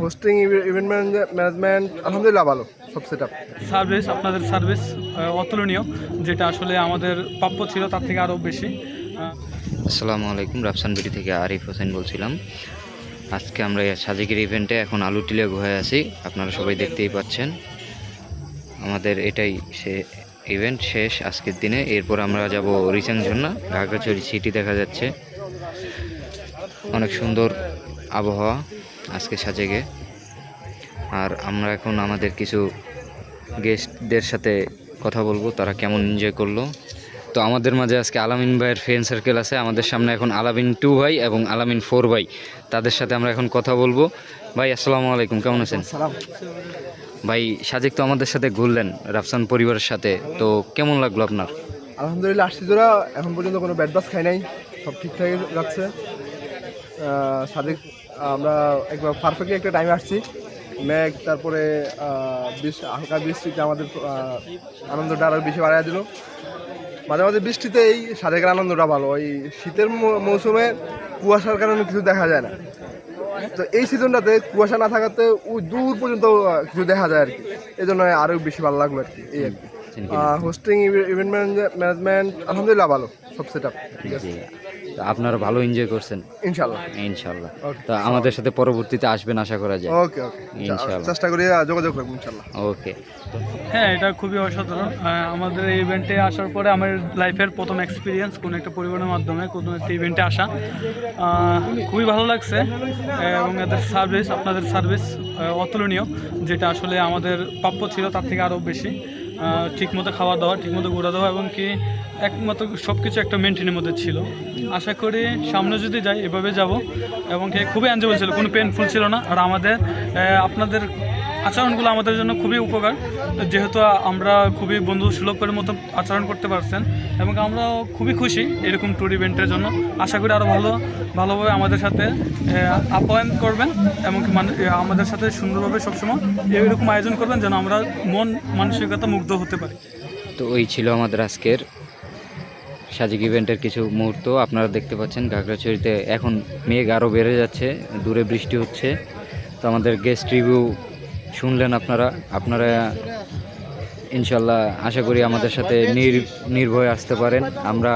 Hosting, event management আলহামদুলিল্লাহ ভালো, সব সেট আপ। সার্ভিস, আপনাদের সার্ভিস অতুলনীয়, যেটা আসলে আমাদের প্রাপ্য ছিল তার থেকে আরও বেশি। আসসালামু আলাইকুম, রাফসান বিডি থেকে আরিফ হোসেন বলছিলাম। আজকে আমরা সাজেকের ইভেন্টে এখন আলু টিলে গুহায় আছি, আপনারা সবাই দেখতেই পাচ্ছেন। আমাদের এটাই সে ইভেন্ট শেষ আজকের দিনে। এরপর আমরা যাব রিচাং ঝর্ণা, ঘাগড়াছড়ি সিটি দেখা যাচ্ছে, অনেক সুন্দর আবহাওয়া আজকে সাজেকে। আর আমরা এখন আমাদের কিছু গেস্টদের সাথে কথা বলবো, তারা কেমন এনজয় করলো। তো আমাদের মাঝে আজকে আলামিন ভাইয়ের ফ্রেন্ড সার্কেল আছে। আমাদের সামনে এখন আলামিন 2 ভাই এবং আলামিন 4 ভাই, তাদের সাথে আমরা এখন কথা বলবো। ভাই আসসালামু আলাইকুম, কেমন আছেন? ভাই সাজেক তো আমাদের সাথে ঘুরলেন রাফসান পরিবারের সাথে, তো কেমন লাগলো আপনার? আলহামদুলিল্লাহ, আসছি তোরা এখন পর্যন্ত কোনো ব্যাড বাস খাই নাই, সব ঠিকঠাকই যাচ্ছে। সাদেক আমরা একবার পারফেক্টলি একটা টাইমে আসছি। মেঘ, তারপরে হালকা বৃষ্টিতে আমাদের আনন্দটা আরও বেশি বাড়াইয়া দিল। মাঝে মাঝে বৃষ্টিতে এই সাদেকের আনন্দটা ভালো। ওই শীতের মৌসুমে কুয়াশার কারণে কিছু দেখা যায় না, তো এই সিজনটাতে কুয়াশা না থাকাতে ওই দূর পর্যন্ত কিছু দেখা যায় আর কি। এই জন্য আরও বেশি ভালো লাগলো আর কি, এই আর কি। হোস্টিং, ইভেন্ট ম্যানেজমেন্ট আলহামদুলিল্লাহ ভালো, সব সেট আপ ঠিক আছে। আপনারা ভালো এনজয় করছেন ইনশাল্লাহ। ইনশাল্লাহ। তো আমাদের সাথে পরবর্তীতে আসবেন আশা করা যায়। ওকে ওকে, ইনশাল্লাহ, চেষ্টা করি যোগাযোগ রাখবো ইনশাল্লাহ। ওকে। হ্যাঁ, এটা খুবই অসাধারণ। আমাদের এই ইভেন্টে আসার পরে আমার লাইফের প্রথম এক্সপিরিয়েন্স কোনো একটা পরিবারের মাধ্যমে কোনো একটা ইভেন্টে আসা, খুবই ভালো লাগছে। এবং এদের সার্ভিস, আপনাদের সার্ভিস অতুলনীয়, যেটা আসলে আমাদের প্রাপ্য ছিল তার থেকে আরও বেশি। ঠিকমতো খাওয়া দাওয়া, ঠিকমতো ঘোরা দেওয়া, এবং কি একমাত্র সব কিছু একটা মেনটেনের মধ্যে ছিল। আশা করি সামনে যদি যাই এভাবে যাব, এবং কি খুবই এনজয়েবল ছিল, কোনো পেনফুল ছিল না। আর আমাদের আপনাদের আচরণগুলো আমাদের জন্য খুবই উপকার, যেহেতু আমরা খুবই বন্ধু সুলভের মতো আচরণ করতে পারছেন, এবং আমরা খুবই খুশি এরকম ট্যুর ইভেন্টের জন্য। আশা করি আরও ভালোভাবে আমাদের সাথে আপ্যায়ন করবেন, এবং আমাদের সাথে সুন্দরভাবে সবসময় এরকম আয়োজন করবেন যেন আমরা মন মানসিকতা মুগ্ধ হতে পারি। তো ওই ছিল আমাদের আজকের সাজেক ইভেন্টের কিছু মুহূর্ত। আপনারা দেখতে পাচ্ছেন ঘাগড়াছড়িতে এখন মেঘ আরও বেড়ে যাচ্ছে, দূরে বৃষ্টি হচ্ছে। তো আমাদের গেস্ট রিভিউ শুনলেন আপনারা ইনশাল্লাহ আশা করি আমাদের সাথে নির্ভয়ে আসতে পারেন। আমরা